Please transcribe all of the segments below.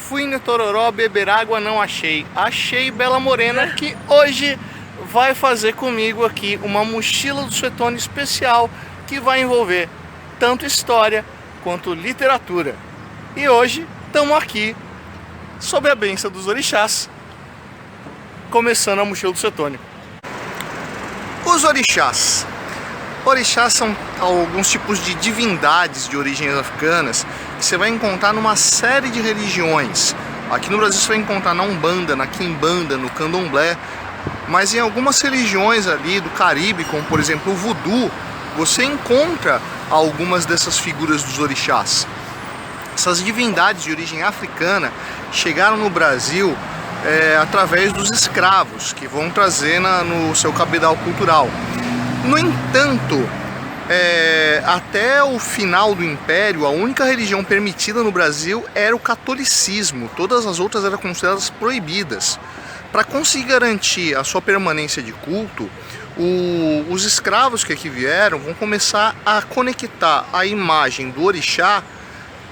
Fui no Tororó beber água, não achei. Achei Bela Morena, que hoje vai fazer comigo aqui uma mochila do Suetônio especial que vai envolver tanto história quanto literatura. E hoje estamos aqui sob a bênção dos orixás, começando a mochila do Suetônio. Os orixás. Orixás são alguns tipos de divindades de origens africanas que você vai encontrar numa série de religiões. Aqui no Brasil você vai encontrar na Umbanda, na Quimbanda, no Candomblé, mas em algumas religiões ali do Caribe, como por exemplo o Voodoo, você encontra algumas dessas figuras dos orixás. Essas divindades de origem africana chegaram no Brasil através dos escravos, que vão trazer no seu cabedal cultural. No entanto, até o final do Império, a única religião permitida no Brasil era o catolicismo. Todas as outras eram consideradas proibidas. Para conseguir garantir a sua permanência de culto, os escravos que aqui vieram vão começar a conectar a imagem do orixá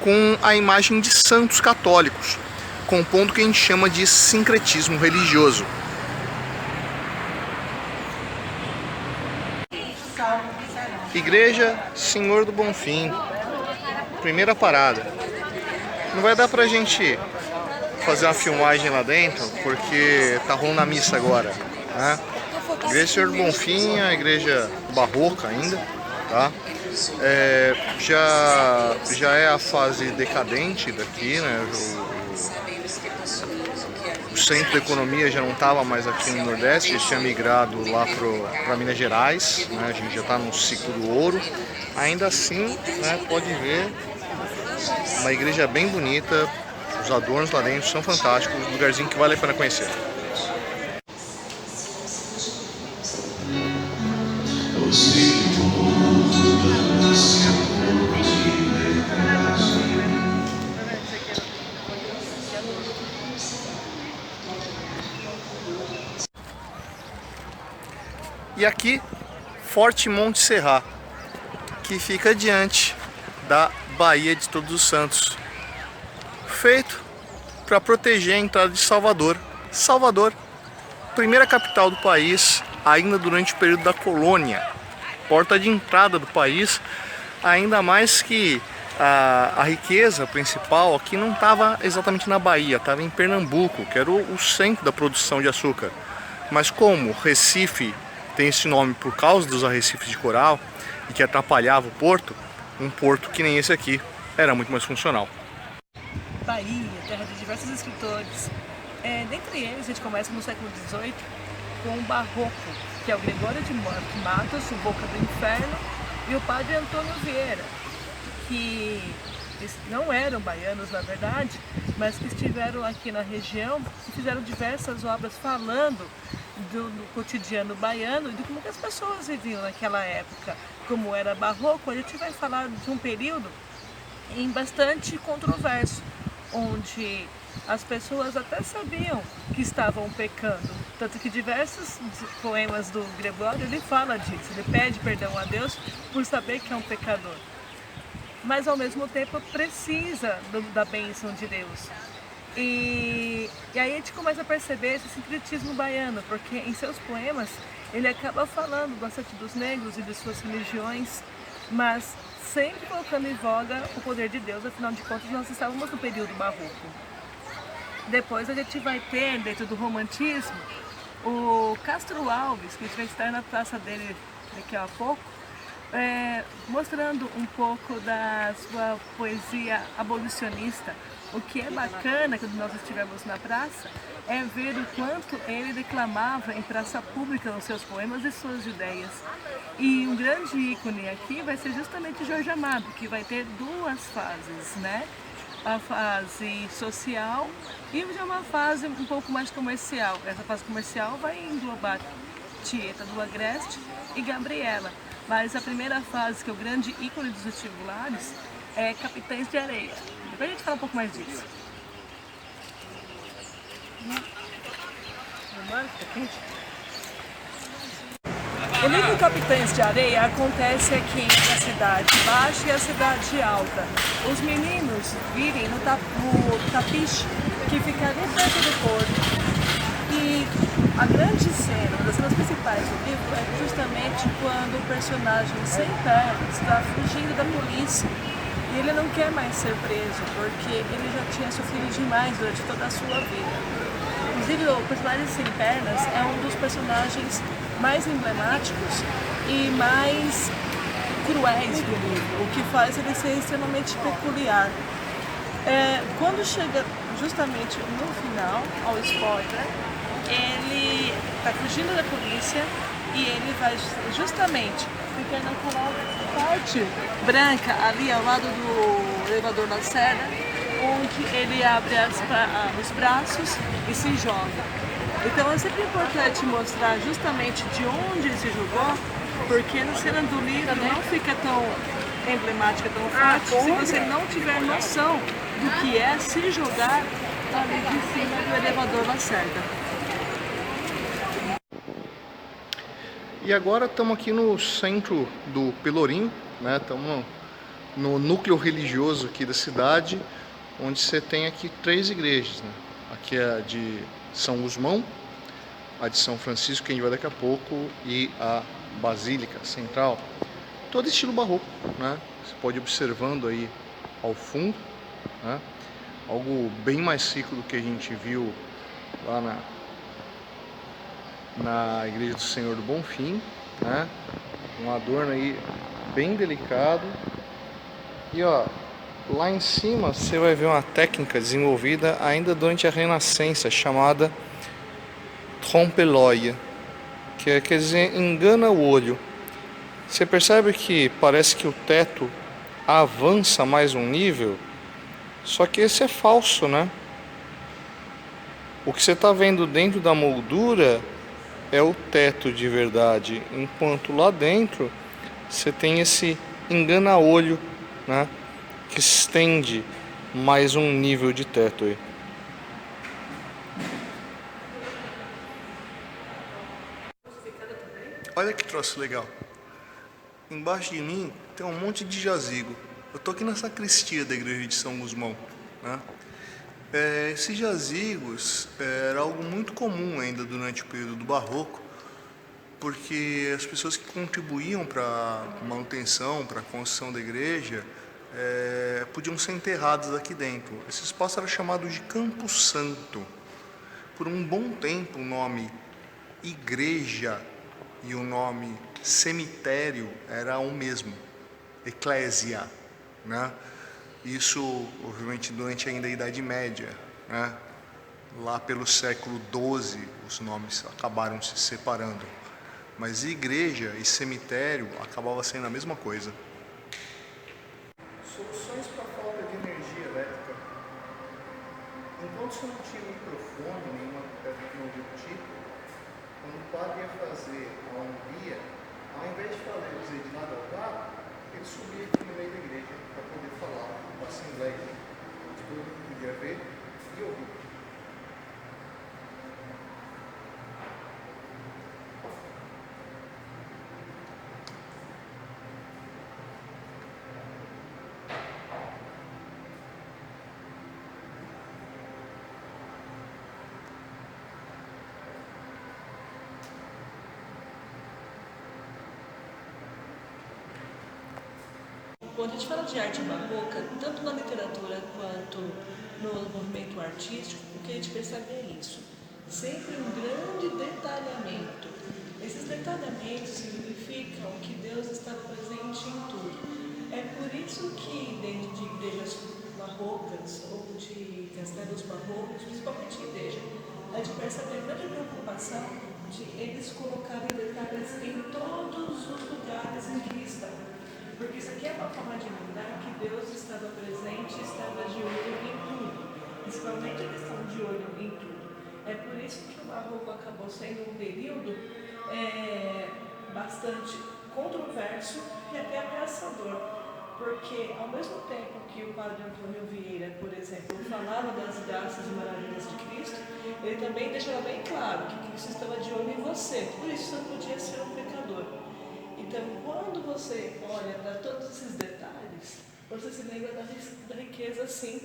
com a imagem de santos católicos, compondo o que a gente chama de sincretismo religioso. Igreja Senhor do Bonfim, primeira parada. Não vai dar pra gente fazer uma filmagem lá dentro, porque tá rolando a missa agora, né? Igreja Senhor do Bonfim é a igreja barroca ainda, tá? Já é a fase decadente daqui, né? O centro da economia já não estava mais aqui no Nordeste, já tinha migrado lá para Minas Gerais, né? A gente já está no ciclo do ouro. Ainda assim, né, pode ver, uma igreja bem bonita, os adornos lá dentro são fantásticos, um lugarzinho que vale a pena conhecer. E aqui, Forte Monte Serra, que fica diante da Baía de Todos os Santos, feito para proteger a entrada de Salvador. Salvador, primeira capital do país, ainda durante o período da colônia, porta de entrada do país, ainda mais que a riqueza principal aqui não estava exatamente na Bahia, estava em Pernambuco, que era o centro da produção de açúcar. Mas como Recife tem esse nome por causa dos arrecifes de coral e que atrapalhava o porto, um porto que nem esse aqui era muito mais funcional. Bahia, terra de diversos escritores. Dentre eles, a gente começa no século XVIII com o Barroco, que é o Gregório de Matos, o Boca do Inferno, e o padre Antônio Vieira, que não eram baianos na verdade, mas que estiveram aqui na região e fizeram diversas obras falando do cotidiano baiano e de como as pessoas viviam naquela época. Como era barroco, a gente vai falar de um período bastante controverso, onde as pessoas até sabiam que estavam pecando, tanto que diversos poemas do Gregório ele fala disso, ele pede perdão a Deus por saber que é um pecador, mas ao mesmo tempo precisa da bênção de Deus. E aí a gente começa a perceber esse sincretismo baiano, porque em seus poemas ele acaba falando bastante dos negros e de suas religiões, mas sempre colocando em voga o poder de Deus, afinal de contas nós estávamos no período barroco. Depois a gente vai ter, dentro do romantismo, o Castro Alves, que a gente vai estar na praça dele daqui a pouco, mostrando um pouco da sua poesia abolicionista. O que é bacana quando nós estivemos na praça é ver o quanto ele declamava em praça pública nos seus poemas e suas ideias. E um grande ícone aqui vai ser justamente Jorge Amado, que vai ter duas fases, né? A fase social e uma fase um pouco mais comercial. Essa fase comercial vai englobar Tieta do Agreste e Gabriela. Mas a primeira fase, que é o grande ícone dos vestibulares, é Capitães de Areia. Depois a gente fala um pouco mais disso. O livro Capitães de Areia acontece aqui entre a cidade baixa e a cidade alta. Os meninos virem no tapiche que fica ali perto do porto. E a grande cena, uma das cenas principais do livro, é justamente quando o personagem sem pernas está fugindo da polícia. E ele não quer mais ser preso, porque ele já tinha sofrido demais durante toda a sua vida. Inclusive, o personagem sem pernas é um dos personagens mais emblemáticos e mais cruéis do livro, o que faz ele ser extremamente peculiar. Quando chega justamente no final, ao spoiler, ele está fugindo da polícia e ele vai justamente ficar naquela parte branca ali ao lado do elevador Lacerda, onde ele abre os braços e se joga. Então é sempre importante mostrar justamente de onde ele se jogou, porque na cena do livro não fica tão emblemática, tão forte, se você não tiver noção do que é se jogar ali de cima do elevador Lacerda. E agora estamos aqui no centro do Pelourinho, né? Estamos no núcleo religioso aqui da cidade, onde você tem aqui 3 igrejas, né? Aqui é a de São Gusmão, a de São Francisco, que a gente vai daqui a pouco, e a Basílica Central. Todo estilo barroco, né? Você pode ir observando aí ao fundo, né? Algo bem mais rico do que a gente viu lá na Igreja do Senhor do Bonfim, né? Um adorno aí bem delicado. E ó, lá em cima você vai ver uma técnica desenvolvida ainda durante a Renascença, chamada trompe-l'œil, que quer dizer engana o olho. Você percebe que parece que o teto avança mais um nível, só que esse é falso, né? O que você está vendo dentro da moldura é o teto de verdade, enquanto lá dentro você tem esse engana-olho, né, que estende mais um nível de teto aí. Olha que troço legal. Embaixo de mim tem um monte de jazigo. Eu tô aqui na sacristia da igreja de São Gusmão, né? Esses jazigos era algo muito comum ainda durante o período do Barroco, porque as pessoas que contribuíam para a manutenção, para a construção da igreja, podiam ser enterradas aqui dentro. Esse espaço era chamado de Campo Santo. Por um bom tempo o nome igreja e o nome cemitério era o mesmo, eclésia, né? Isso, obviamente, durante ainda a Idade Média, né? Lá pelo século XII, os nomes acabaram se separando. Mas igreja e cemitério acabava sendo a mesma coisa. Soluções para a falta de energia elétrica. Enquanto você não tinha microfone, nenhuma tecnologia do tipo, quando o padre ia fazer a homilia, ao invés de falar de lado ao lado, ele subia aqui no meio da igreja para poder falar com a assembleia. Todo mundo podia ver e ouvir. Quando a gente fala de arte barroca, tanto na literatura quanto no movimento artístico, o que a gente percebe é isso. Sempre um grande detalhamento. Esses detalhamentos significam que Deus está presente em tudo. É por isso que dentro de igrejas barrocas ou de castelos barrocos, principalmente igreja, a gente percebe a grande preocupação de eles colocarem detalhes em todos os lugares em que estão. Porque isso aqui é uma forma de lembrar que Deus estava presente e estava de olho em tudo. Principalmente eles estão de olho em tudo. É por isso que o Barroco acabou sendo um período bastante controverso e até ameaçador. Porque ao mesmo tempo que o padre Antônio Vieira, por exemplo, falava das graças e maravilhas de Cristo, ele também deixava bem claro que Cristo estava de olho em você, por isso você não podia ser um pecador. Então, quando você olha para todos esses detalhes, você se lembra da riqueza, sim,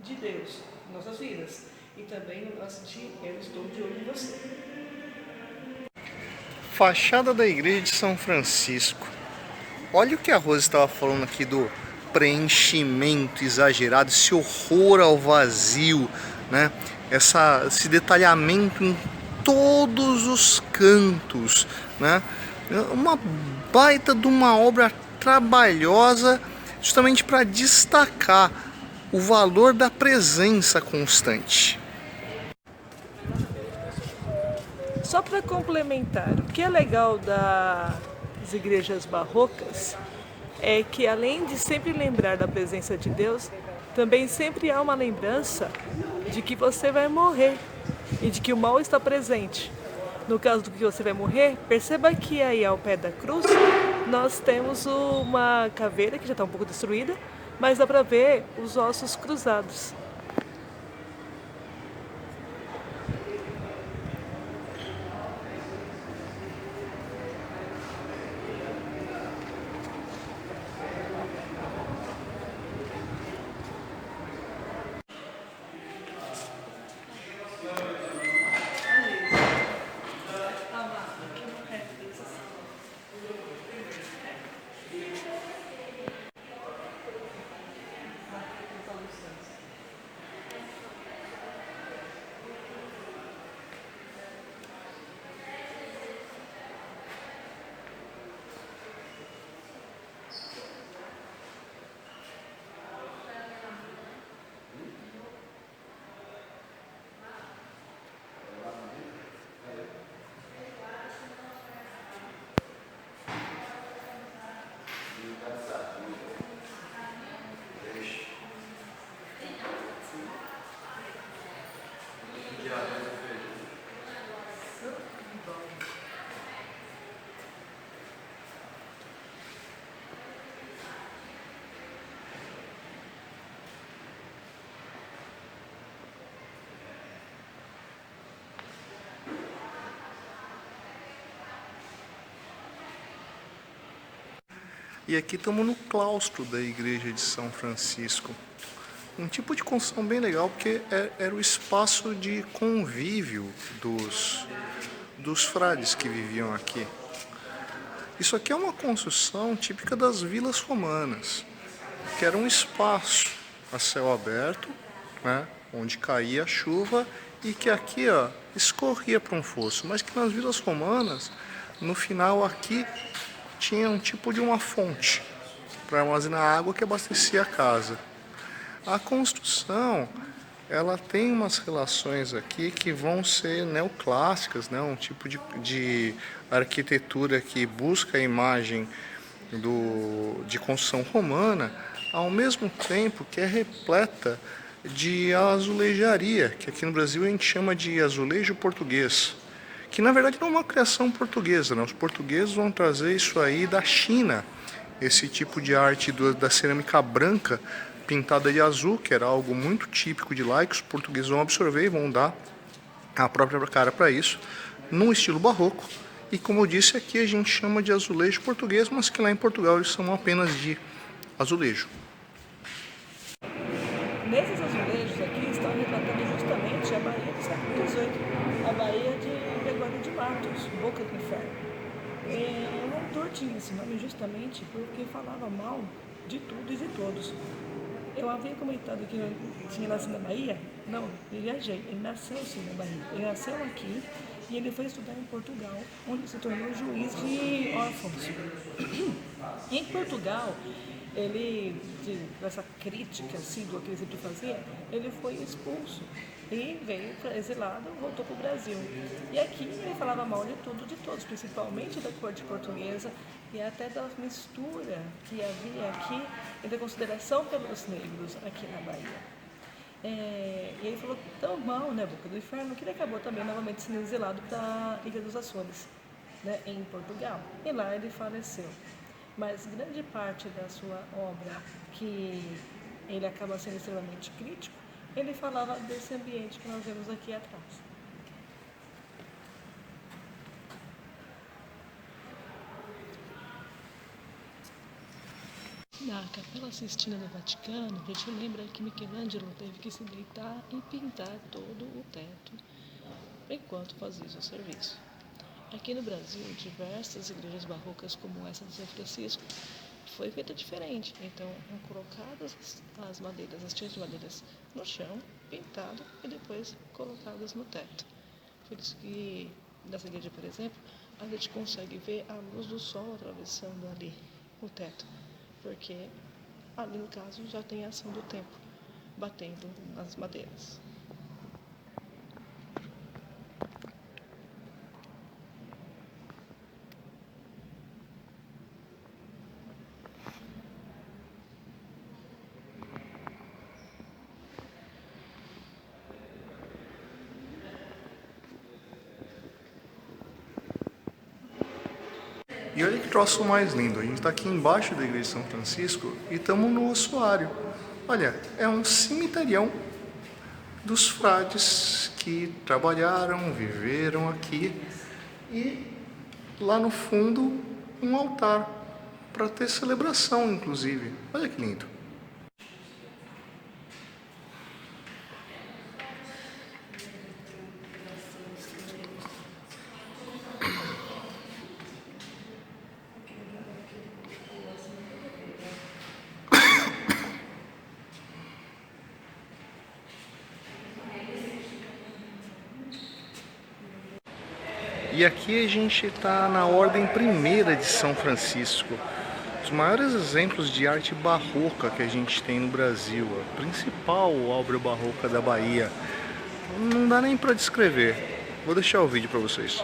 de Deus em nossas vidas. E também o nosso de eu estou de olho em você. Fachada da igreja de São Francisco. Olha o que a Rosa estava falando aqui do preenchimento exagerado, esse horror ao vazio, né? Esse detalhamento em todos os cantos, né? Uma baita de uma obra trabalhosa, justamente para destacar o valor da presença constante. Só para complementar, o que é legal das igrejas barrocas é que, além de sempre lembrar da presença de Deus, também sempre há uma lembrança de que você vai morrer e de que o mal está presente. No caso do que você vai morrer, perceba que aí ao pé da cruz nós temos uma caveira que já está um pouco destruída, mas dá para ver os ossos cruzados. E aqui estamos no claustro da igreja de São Francisco. Um tipo de construção bem legal, porque era o espaço de convívio dos frades que viviam aqui. Isso aqui é uma construção típica das vilas romanas, que era um espaço a céu aberto, né, onde caía a chuva e que aqui escorria para um fosso, mas que nas vilas romanas, no final aqui, tinha um tipo de uma fonte para armazenar água que abastecia a casa. A construção, ela tem umas relações aqui que vão ser neoclássicas, né? Um tipo de arquitetura que busca a imagem de construção romana, ao mesmo tempo que é repleta de azulejaria, que aqui no Brasil a gente chama de azulejo português, que na verdade não é uma criação portuguesa, né? Os portugueses vão trazer isso aí da China, esse tipo de arte da cerâmica branca pintada de azul, que era algo muito típico de lá, que os portugueses vão absorver e vão dar a própria cara para isso, num estilo barroco. E como eu disse, aqui a gente chama de azulejo português, mas que lá em Portugal eles chamam apenas de azulejo. Nesses azulejos aqui estão retratando justamente a Bahia do século XVIII, a Bahia de Gregório de Matos, Boca do Inferno. O autor tinha esse nome justamente porque falava mal de tudo e de todos. Eu havia comentado que eu tinha nascido na Bahia? Não, eu viajei. Ele nasceu sim na Bahia. Ele nasceu aqui e ele foi estudar em Portugal, onde se tornou juiz de órfãos. Em Portugal, ele, dessa crítica assim, do que ele sempre fazia, ele foi expulso e veio exilado, voltou para o Brasil. E aqui ele falava mal de tudo, de todos, principalmente da corte portuguesa e até da mistura que havia aqui entre a consideração pelos negros aqui na Bahia. E ele falou tão mal, né, Boca do Inferno, que ele acabou também novamente sendo exilado para a Ilha dos Açores, né, em Portugal. E lá ele faleceu. Mas grande parte da sua obra, que ele acaba sendo extremamente crítico, ele falava desse ambiente que nós vemos aqui atrás. Na Capela Sistina do Vaticano, a gente lembra que Michelangelo teve que se deitar e pintar todo o teto enquanto fazia o seu serviço. Aqui no Brasil, diversas igrejas barrocas como essa de São Francisco foi feita diferente. Então, foram colocadas as madeiras, as tiras de madeiras no chão, pintado e depois colocadas no teto. Por isso que nessa igreja, por exemplo, a gente consegue ver a luz do sol atravessando ali o teto, porque ali no caso já tem a ação do tempo batendo nas madeiras. E olha que troço mais lindo, a gente está aqui embaixo da igreja de São Francisco e estamos no ossuário. Olha, é um cemiterião dos frades que trabalharam, viveram aqui, e lá no fundo um altar para ter celebração, inclusive. Olha que lindo. E aqui a gente está na Ordem Primeira de São Francisco. Os maiores exemplos de arte barroca que a gente tem no Brasil. A principal obra barroca da Bahia. Não dá nem para descrever. Vou deixar o vídeo para vocês.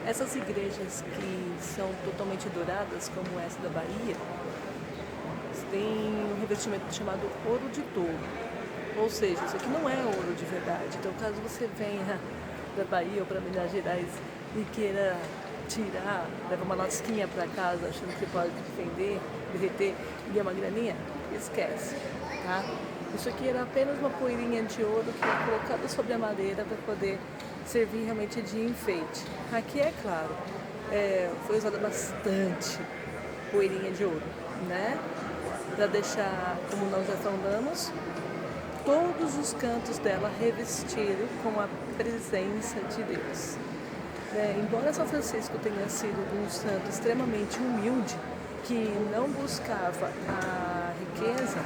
Essas igrejas que são totalmente douradas, como essa da Bahia, têm um revestimento chamado ouro de touro. Ou seja, isso aqui não é ouro de verdade. Então, caso você venha da Bahia ou para Minas Gerais e queira tirar, levar uma lasquinha para casa achando que pode defender, derreter e ganhar uma graninha, esquece, tá? Isso aqui era apenas uma poeirinha de ouro que era colocada sobre a madeira para poder servir realmente de enfeite. Aqui, é claro, foi usada bastante poeirinha de ouro, né? Para deixar, como nós já falamos, todos os cantos dela revestidos com a presença de Deus. Embora São Francisco tenha sido um santo extremamente humilde, que não buscava a riqueza,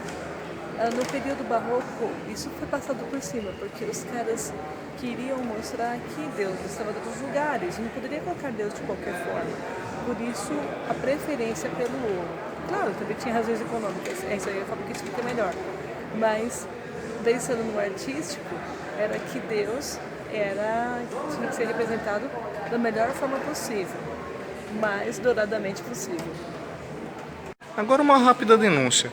no período barroco isso foi passado por cima, porque os caras queriam mostrar que Deus estava em todos os lugares, não poderia colocar Deus de qualquer forma. Por isso, a preferência pelo ouro. Claro, também tinha razões econômicas, isso aí eu falo que explica melhor. Mas, pensando no artístico, era que Deus tinha que ser representado da melhor forma possível, mais douradamente possível. Agora uma rápida denúncia.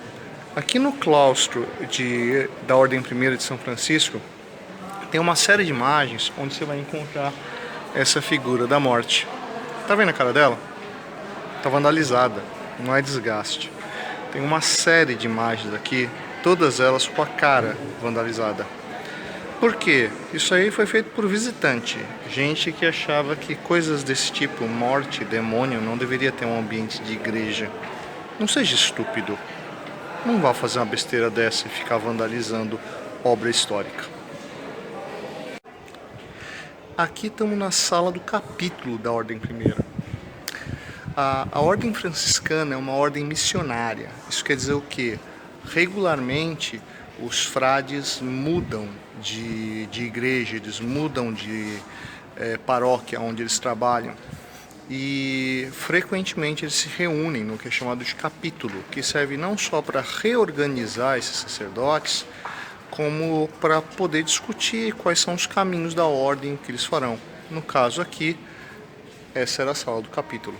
Aqui no claustro da Ordem Primeira de São Francisco, tem uma série de imagens onde você vai encontrar essa figura da morte. Tá vendo a cara dela? Tá vandalizada, não é desgaste. Tem uma série de imagens aqui, todas elas com a cara vandalizada. Por quê? Isso aí foi feito por visitante, gente que achava que coisas desse tipo, morte, demônio, não deveria ter um ambiente de igreja. Não seja estúpido. Não vá fazer uma besteira dessa e ficar vandalizando obra histórica. Aqui estamos na sala do capítulo da Ordem Primeira. A Ordem Franciscana é uma ordem missionária. Isso quer dizer o quê? Regularmente, os frades mudam de igreja, eles mudam de paróquia onde eles trabalham. E frequentemente eles se reúnem no que é chamado de capítulo, que serve não só para reorganizar esses sacerdotes, como para poder discutir quais são os caminhos da ordem que eles farão. No caso aqui, essa era a sala do capítulo.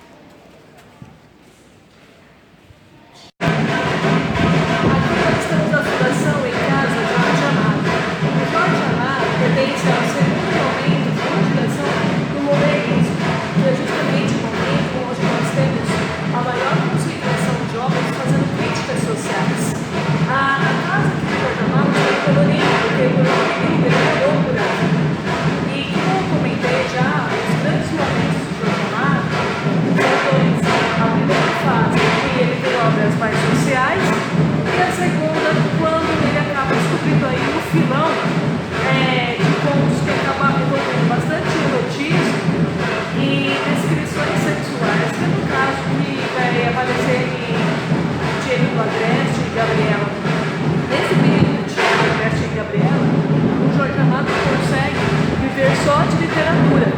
Só de literatura.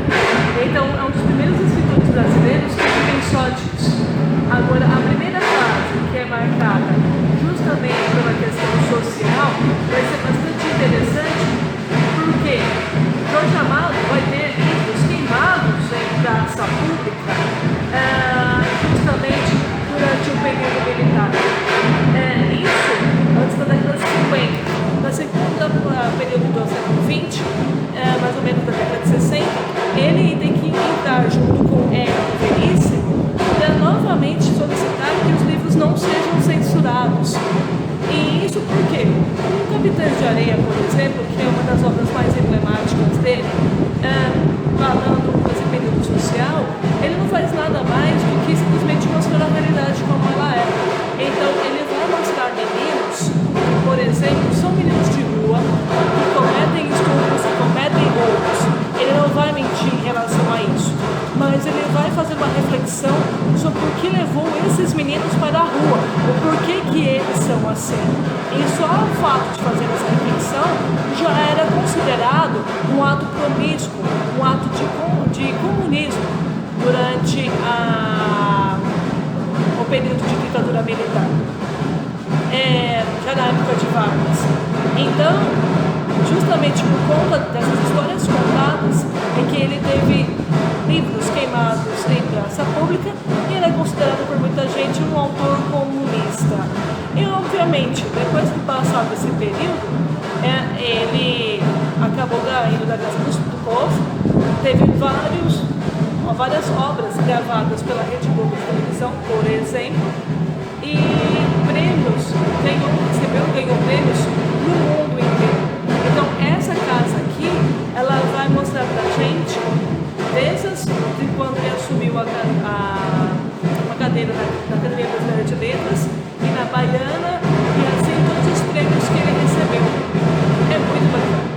Então é um dos primeiros escritores brasileiros que vivem só disso. Agora, a primeira fase, que é marcada justamente pela questão social, vai ser bastante interessante, porque Jorge Amado vai ter livros queimados em praça pública, justamente durante o período militar. Isso antes da década de 50. Na segunda período do século XX, mais ou menos da década de 60, ele tem que entrar junto com Érico Veríssimo para novamente solicitar que os livros não sejam censurados. E isso por quê? O Capitães de Areia, por exemplo, que é uma das obras mais emblemáticas dele, falando desse período social, ele não faz nada mais do que simplesmente mostrar a realidade como ela é. Então ele vai mostrar meninos, por exemplo, são meninos de rua, que cometem estupros, que cometem roubos. Ele não vai mentir em relação a isso, mas ele vai fazer uma reflexão sobre o que levou esses meninos para a rua, o porquê que eles são assim. E só o fato de fazer essa reflexão já era considerado um ato promíscuo, um ato de comunismo durante o período de ditadura militar. Já na época de Vargas. Então, justamente por conta dessas histórias contadas, é que ele teve livros queimados em praça pública e ele é considerado por muita gente um autor comunista. E, obviamente, depois de passado esse período, ele acabou ganhando da graça do povo, teve várias obras gravadas pela Rede Globo de televisão, por exemplo, e prêmios, ganhou prêmios no mundo inteiro. Então essa casa aqui, ela vai mostrar pra gente desde quando ele assumiu a cadeira na Academia Brasileira de Letras e na Baiana, e assim todos os prêmios que ele recebeu. É muito bacana.